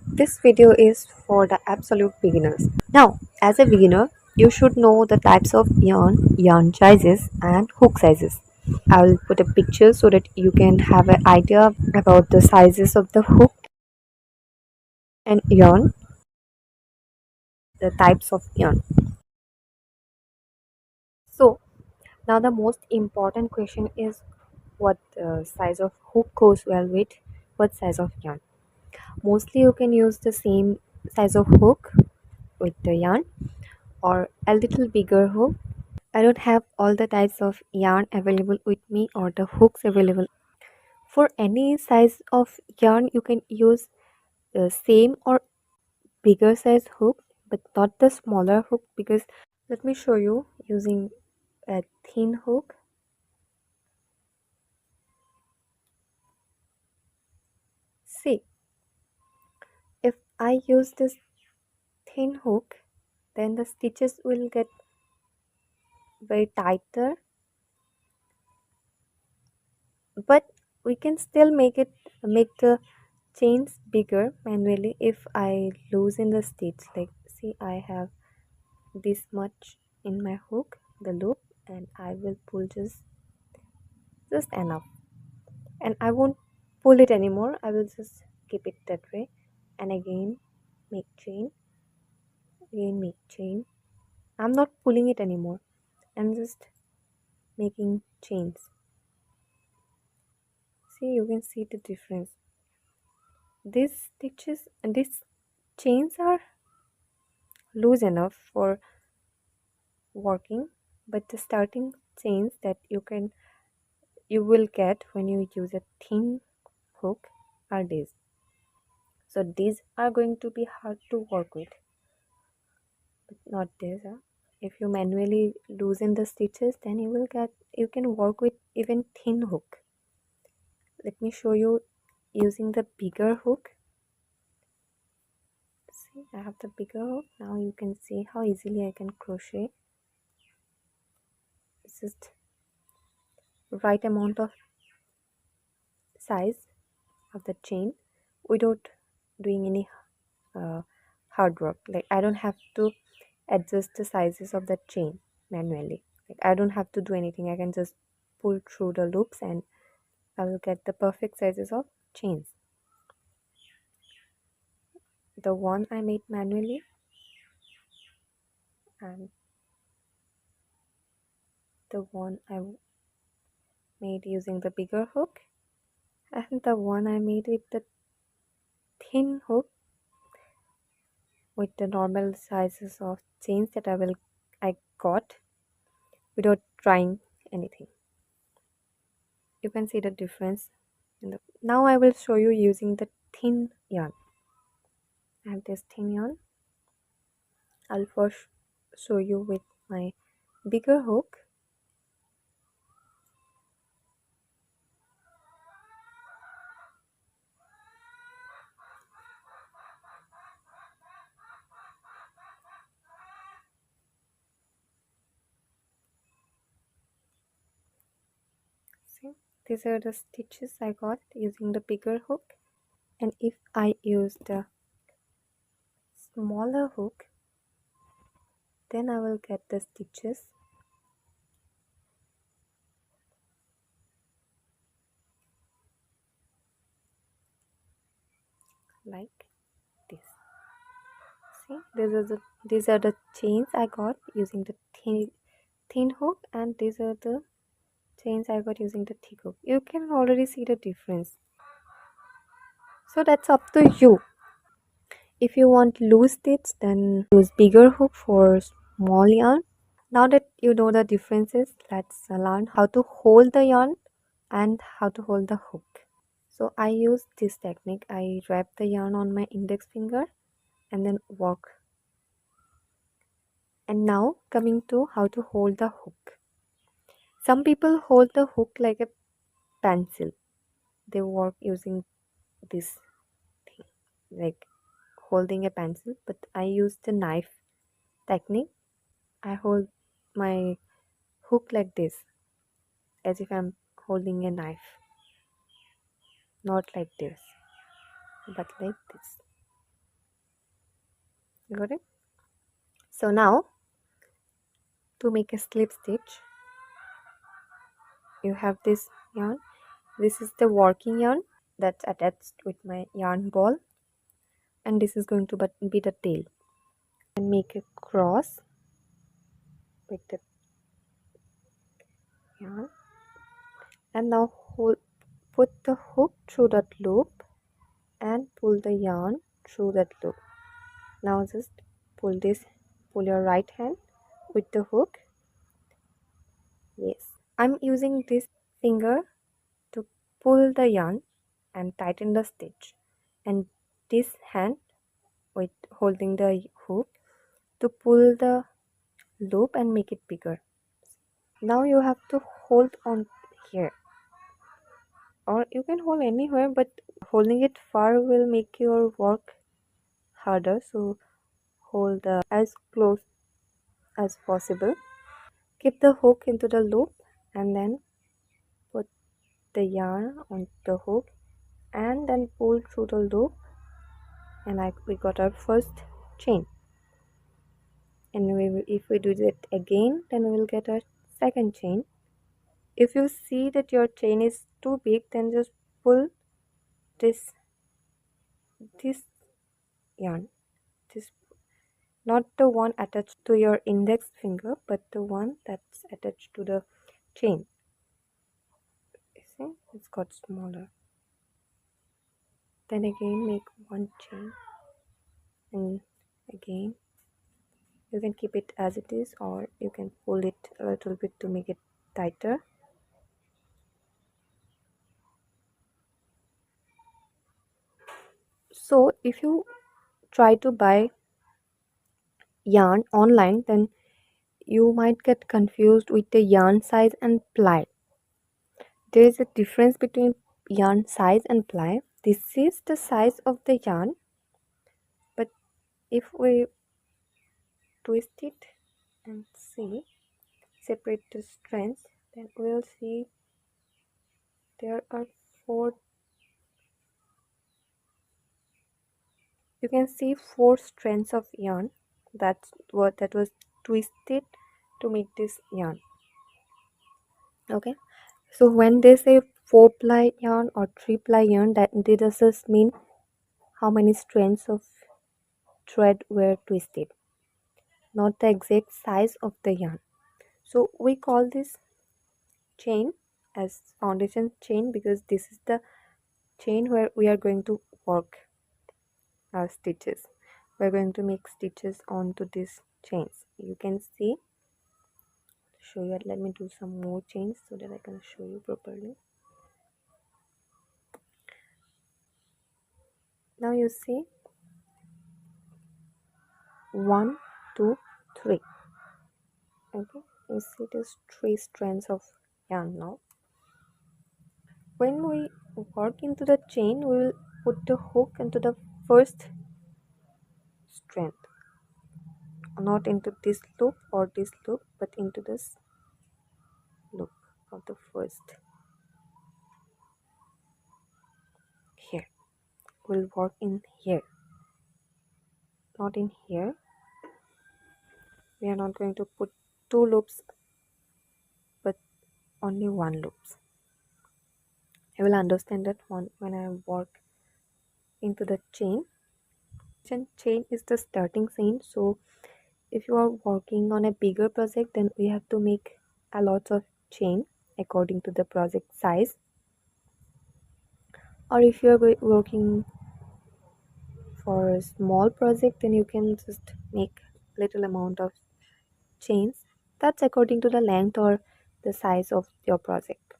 This video is for the absolute beginners. Now, as a beginner, you should know the types of yarn sizes, and hook sizes. I'll put a picture so that you can have an idea about the sizes of the hook and yarn, the types of yarn. So, now the most important question is what size of hook goes well with what size of yarn. Mostly you can use the same size of hook with the yarn or a little bigger hook. I don't have all the types of yarn available with me or the hooks available. For any size of yarn, you can use the same or bigger size hook, but not the smaller hook, because let me show you using a thin hook. See, if I use this thin hook, then the stitches will get very tighter, but we can still make the chains bigger manually if I loosen the stitch. Like, see, I have this much in my hook, the loop, and I will pull just enough, and I won't pull it anymore. I will just keep it that way, and again make chain, again make chain. I'm not pulling it anymore. I'm just making chains. See, you can see the difference. These stitches and these chains are loose enough for working, but the starting chains that you will get when you use a thin hook are these. So these are going to be hard to work with, but not this. If you manually loosen the stitches, then you can work with even thin hook. Let me show you using the bigger hook. See, I have the bigger hook. Now you can see how easily I can crochet. It's just right amount of size of the chain without doing any uh, hard work. Like, I don't have to adjust the sizes of the chain manually. Like, I don't have to do anything. I can just pull through the loops and I will get the perfect sizes of chains. The one I made manually and the one I made using the bigger hook and the one I made with the thin hook with the normal sizes of chains that I got without trying anything. You can see the difference now I will show you using the thin yarn. I have this thin yarn. I'll first show you with my bigger hook. See, these are the stitches I got using the bigger hook, and if I use the smaller hook, then I will get the stitches like this. See, these are the chains I got using the thin hook, and these are the chains I got using the thick hook. You can already see the difference. So that's up to you. If you want loose stitch, then use bigger hook for small yarn. Now that you know the differences, let's learn how to hold the yarn and how to hold the hook. So I use this technique. I wrap the yarn on my index finger and then work. And now coming to how to hold the hook. Some people hold the hook like a pencil. They work using this thing, like holding a pencil, but I use the knife technique. I hold my hook like this, as if I'm holding a knife, not like this, but like this. Got it? So now to make a slip stitch, you have this yarn. This is the working yarn that's attached with my yarn ball, and this is going to be the tail. And make a cross with the yarn, and now put the hook through that loop and pull the yarn through that loop. Now just pull your right hand with the hook. Yes, I'm using this finger to pull the yarn and tighten the stitch, and this hand with holding the hook to pull the loop and make it bigger. Now you have to hold on here, or you can hold anywhere, but holding it far will make your work harder, so hold as close as possible. Keep the hook into the loop and then put the yarn on the hook and then pull through the loop, and we got our first chain. And if we do it again, then we will get our second chain. If you see that your chain is too big, then just pull this yarn, this, not the one attached to your index finger, but the one that's attached to the chain. You see, it's got smaller. Then again make one chain, and again you can keep it as it is, or you can pull it a little bit to make it tighter. So if you try to buy yarn online, then you might get confused with the yarn size and ply. There is a difference between yarn size and ply. This is the size of the yarn, but if we twist it and see, separate the strands, then we will see there are 4. You can see 4 strands of yarn. That was twisted to make this yarn. Okay, so when they say 4-ply yarn or 3-ply yarn, that does just mean how many strands of thread were twisted, not the exact size of the yarn. So we call this chain as foundation chain because this is the chain where we are going to work our stitches. We're going to make stitches onto these chains. You can see, show you, let me do some more chains so that I can show you properly. Now you see 1, 2, 3. Okay, you see these 3 strands of yarn. Now when we work into the chain, we will put the hook into the first strand, not into this loop or this loop, but into this loop of the first. Here we'll work in here, not in here. We are not going to put 2 loops but only 1 loops. I will understand that one when I work into the chain. Chain is the starting chain, so if you are working on a bigger project, then we have to make a lot of chain according to the project size. Or if you are working for a small project, then you can just make little amount of chains. That's according to the length or the size of your project.